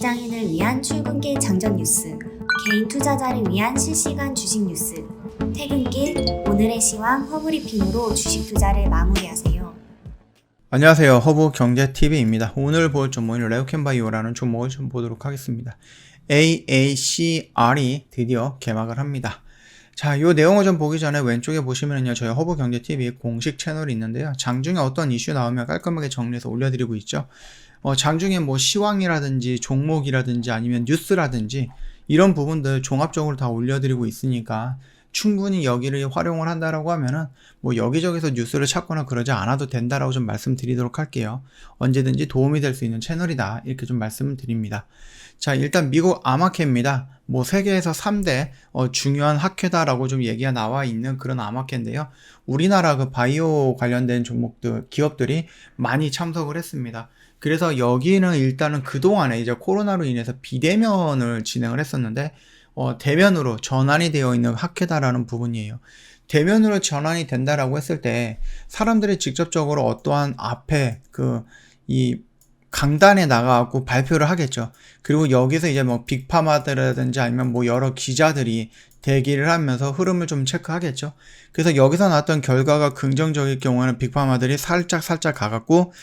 직장인을 위한 출근길 장전 뉴스, 개인 투자자를 위한 실시간 주식 뉴스, 퇴근길 오늘의 시황 허브리핑으로 주식 투자를 마무리하세요. 안녕하세요. 허브경제TV입니다. 오늘 볼 종목은 레오캠바이오라는 종목을 좀 보도록 하겠습니다. AACR이 드디어 개막을 합니다. 자, 이 내용을 좀 보기 전에 왼쪽에 보시면요, 저희 허브경제TV 공식 채널이 있는데요. 장중에 어떤 이슈 나오면 깔끔하게 정리해서 올려드리고 있죠. 장중에 뭐 시황이라든지 종목이라든지 아니면 뉴스라든지 이런 부분들 종합적으로 다 올려드리고 있으니까 충분히 여기를 활용을 한다라고 하면은 뭐 여기저기서 뉴스를 찾거나 그러지 않아도 된다라고 좀 말씀드리도록 할게요. 언제든지 도움이 될 수 있는 채널이다, 이렇게 좀 말씀을 드립니다. 자, 일단 미국 아마케입니다. 뭐 세계에서 3대 중요한 학회다라고 좀 얘기가 나와 있는 그런 아마케인데요. 우리나라 그 바이오 관련된 종목들, 기업들이 많이 참석을 했습니다. 그래서 여기는 일단은 그동안에 이제 코로나로 인해서 비대면을 진행을 했었는데 대면으로 전환이 되어 있는 학회다라는 부분이에요. 대면으로 전환이 된다라고 했을 때 사람들이 직접적으로 어떠한 앞에 이 강단에 나가고 발표를 하겠죠. 그리고 여기서 이제 뭐 빅파마들이라든지 아니면 뭐 여러 기자들이 대기를 하면서 흐름을 좀 체크하겠죠. 그래서 여기서 나왔던 결과가 긍정적일 경우에는 빅파마들이 살짝 가갖고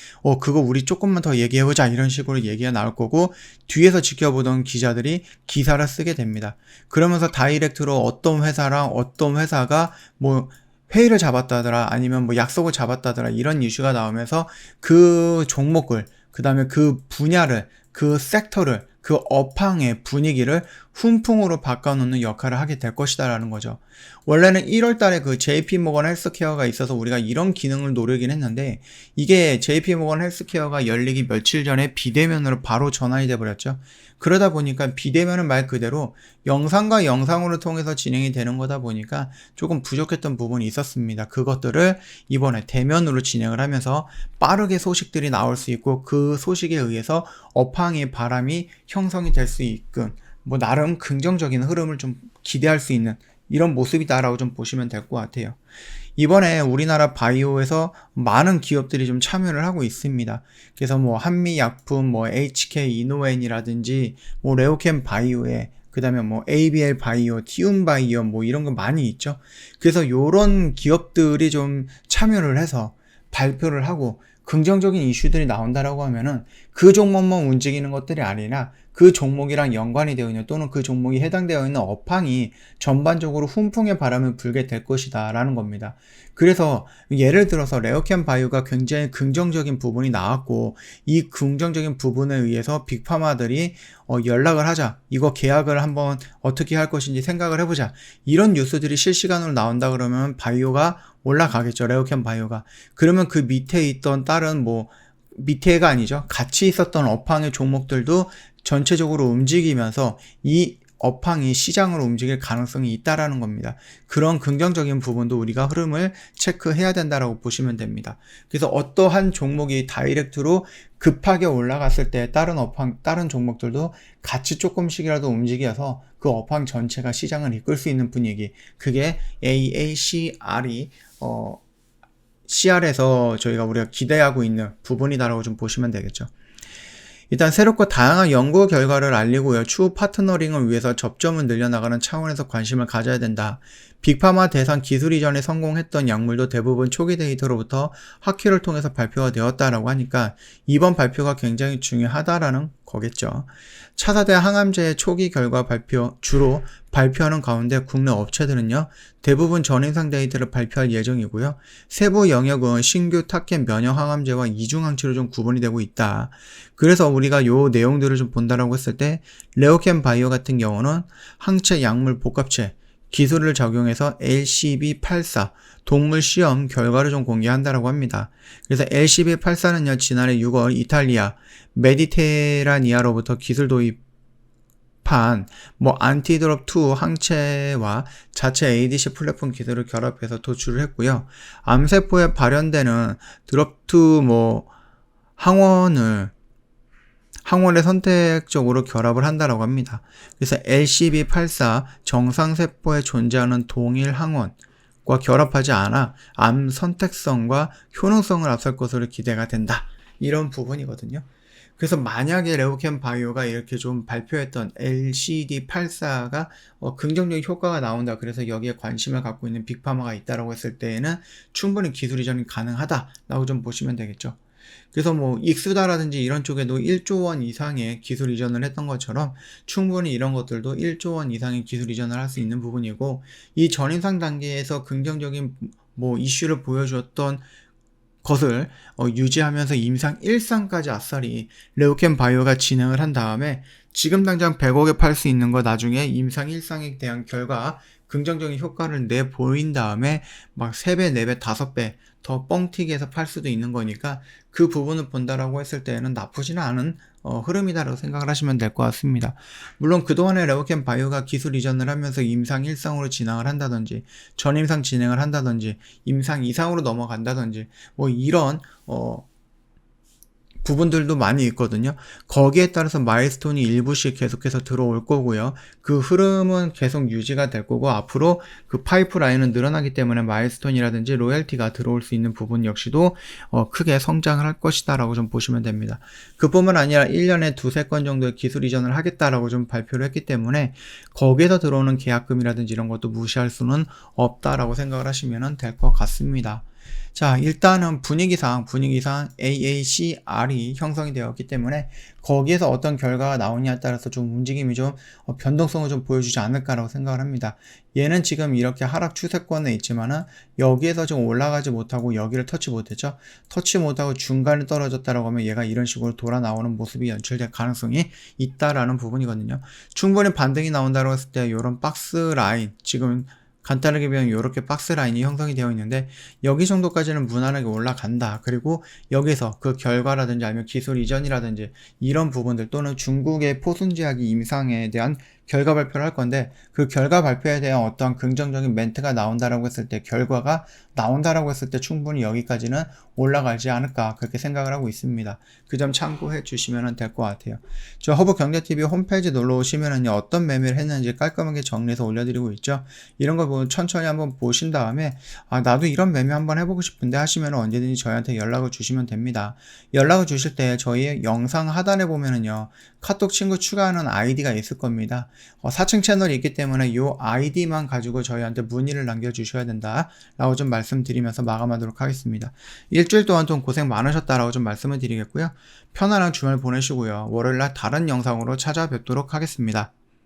그거 우리 조금만 더 얘기해보자, 이런 식으로 얘기가 나올 거고, 뒤에서 지켜보던 기자들이 기사를 쓰게 됩니다. 그러면서 다이렉트로 어떤 회사랑 어떤 회사가 뭐 회의를 잡았다더라, 아니면 뭐 약속을 잡았다더라, 이런 이슈가 나오면서 그 종목을, 그 다음에 그 분야를, 그 섹터를, 그 업황의 분위기를 훈풍으로 바꿔놓는 역할을 하게 될 것이다 라는 거죠. 원래는 1월 달에 그 JP모건 헬스케어가 있어서 우리가 이런 기능을 노리긴 했는데, 이게 JP모건 헬스케어가 열리기 며칠 전에 비대면으로 바로 전환이 돼 버렸죠. 그러다 보니까 비대면은 말 그대로 영상과 영상으로 통해서 진행이 되는 거다 보니까 조금 부족했던 부분이 있었습니다. 그것들을 이번에 대면으로 진행을 하면서 빠르게 소식들이 나올 수 있고, 그 소식에 의해서 업황의 바람이 형성이 될 수 있게끔 뭐 나름 긍정적인 흐름을 좀 기대할 수 있는 이런 모습이다라고 좀 보시면 될 것 같아요. 이번에 우리나라 바이오에서 많은 기업들이 좀 참여를 하고 있습니다. 그래서 뭐 한미약품, 뭐 HK 이노엔이라든지 뭐 레오캠 바이오에, 그 다음에 뭐 ABL 바이오, 티움 바이오, 뭐 이런 거 많이 있죠. 그래서 요런 기업들이 좀 참여를 해서 발표를 하고 긍정적인 이슈들이 나온다라고 하면은 그 종목만 움직이는 것들이 아니라 그 종목이랑 연관이 되어 있는, 또는 그 종목이 해당되어 있는 업황이 전반적으로 훈풍의 바람을 불게 될 것이다 라는 겁니다. 그래서 예를 들어서 레오캠 바이오가 굉장히 긍정적인 부분이 나왔고, 이 긍정적인 부분에 의해서 빅파마들이 연락을 하자, 이거 계약을 한번 어떻게 할 것인지 생각을 해보자, 이런 뉴스들이 실시간으로 나온다 그러면 바이오가 올라가겠죠. 레오캠 바이오가. 그러면 그 밑에 있던 다른 뭐 밑에가 아니죠, 같이 있었던 업황의 종목들도 전체적으로 움직이면서 이 업황이 시장으로 움직일 가능성이 있다라는 겁니다. 그런 긍정적인 부분도 우리가 흐름을 체크해야 된다라고 보시면 됩니다. 그래서 어떠한 종목이 다이렉트로 급하게 올라갔을 때 다른 업황, 다른 종목들도 같이 조금씩이라도 움직여서 그 업황 전체가 시장을 이끌 수 있는 분위기, 그게 AACR이 CR에서 우리가 기대하고 있는 부분이다라고 좀 보시면 되겠죠. 일단 새롭고 다양한 연구 결과를 알리고요, 추후 파트너링을 위해서 접점을 늘려나가는 차원에서 관심을 가져야 된다. 빅파마 대상 기술 이전에 성공했던 약물도 대부분 초기 데이터로부터 학회를 통해서 발표가 되었다라고 하니까 이번 발표가 굉장히 중요하다라는 거겠죠. 차세대 항암제의 초기 결과 주로 발표하는 가운데 국내 업체들은요, 대부분 전임상 데이터를 발표할 예정이고요. 세부 영역은 신규 타켓 면역 항암제와 이중항체로 좀 구분이 되고 있다. 그래서 우리가 요 내용들을 좀 본다라고 했을 때, 레오캠 바이오 같은 경우는 항체 약물 복합체 기술을 적용해서 LCB84 동물 시험 결과를 좀 공개한다라고 합니다. 그래서 LCB84는요, 지난해 6월 이탈리아 메디테라니아로부터 기술 도입한 뭐 안티드롭2 항체와 자체 ADC 플랫폼 기술을 결합해서 도출을 했고요. 암세포에 발현되는 드롭2 뭐 항원을 선택적으로 결합을 한다라고 합니다. 그래서 LCB84 정상세포에 존재하는 동일 항원과 결합하지 않아 암 선택성과 효능성을 앞설 것으로 기대가 된다, 이런 부분이거든요. 그래서 만약에 레오캠 바이오가 이렇게 좀 발표했던 LCD84가 긍정적인 효과가 나온다. 그래서 여기에 관심을 갖고 있는 빅파마가 있다라고 했을 때에는 충분히 기술 이전이 가능하다라고 좀 보시면 되겠죠. 그래서 뭐 익수다라든지 이런 쪽에도 1조 원 이상의 기술 이전을 했던 것처럼 충분히 이런 것들도 1조 원 이상의 기술 이전을 할 수 있는 부분이고, 이 전임상 단계에서 긍정적인 뭐 이슈를 보여주었던 것을 유지하면서 임상 1상까지 아싸리 레오캠 바이오가 진행을 한 다음에 지금 당장 100억에 팔 수 있는 거 나중에 임상 1상에 대한 결과 긍정적인 효과를 내 보인 다음에 막 3배, 4배, 5배 더 뻥튀기 해서 팔 수도 있는 거니까 그 부분을 본다라고 했을 때는 나쁘지는 않은 흐름이다라고 생각을 하시면 될 것 같습니다. 물론 그동안에 레오캠 바이오가 기술 이전을 하면서 임상 1상으로 진행을 한다든지 전임상 진행을 한다든지 임상 2상으로 넘어간다든지 뭐 이런 부분들도 많이 있거든요. 거기에 따라서 마일스톤이 일부씩 계속해서 들어올 거고요. 그 흐름은 계속 유지가 될 거고, 앞으로 그 파이프라인은 늘어나기 때문에 마일스톤이라든지 로열티가 들어올 수 있는 부분 역시도 크게 성장을 할 것이다 라고 좀 보시면 됩니다. 그뿐만 아니라 1년에 2-3건 정도의 기술 이전을 하겠다라고 좀 발표를 했기 때문에 거기에서 들어오는 계약금이라든지 이런 것도 무시할 수는 없다라고 생각을 하시면 될 것 같습니다. 자, 일단은 분위기상 AACR이 형성이 되었기 때문에 거기에서 어떤 결과가 나오냐에 따라서 좀 움직임이 좀 변동성을 좀 보여주지 않을까라고 생각을 합니다. 얘는 지금 이렇게 하락 추세권에 있지만은 여기에서 좀 올라가지 못하고 여기를 터치 못했죠. 터치 못하고 중간에 떨어졌다라고 하면 얘가 이런 식으로 돌아 나오는 모습이 연출될 가능성이 있다라는 부분이거든요. 충분히 반등이 나온다고 했을 때 이런 박스 라인, 지금 간단하게 보면 이렇게 박스 라인이 형성이 되어 있는데 여기 정도까지는 무난하게 올라간다. 그리고 여기서 그 결과라든지 아니면 기술 이전이라든지 이런 부분들, 또는 중국의 포순제약이 임상에 대한 결과 발표를 할 건데 그 결과 발표에 대한 어떤 긍정적인 멘트가 나온다라고 했을 때, 결과가 나온다라고 했을 때 충분히 여기까지는 올라가지 않을까, 그렇게 생각을 하고 있습니다. 그 점 참고해 주시면 될 것 같아요. 저 허브경제TV 홈페이지 놀러 오시면은요, 어떤 매매를 했는지 깔끔하게 정리해서 올려드리고 있죠. 이런 거 천천히 한번 보신 다음에 나도 이런 매매 한번 해보고 싶은데 하시면 언제든지 저희한테 연락을 주시면 됩니다. 연락을 주실 때 저희 영상 하단에 보면은요, 카톡 친구 추가하는 아이디가 있을 겁니다. 4층 채널이 있기 때문에 이 아이디만 가지고 저희한테 문의를 남겨주셔야 된다 라고 좀 말씀드리면서 마감하도록 하겠습니다. 일주일 동안 좀 고생 많으셨다라고 좀 말씀을 드리겠고요. 편안한 주말 보내시고요. 월요일날 다른 영상으로 찾아뵙도록 하겠습니다.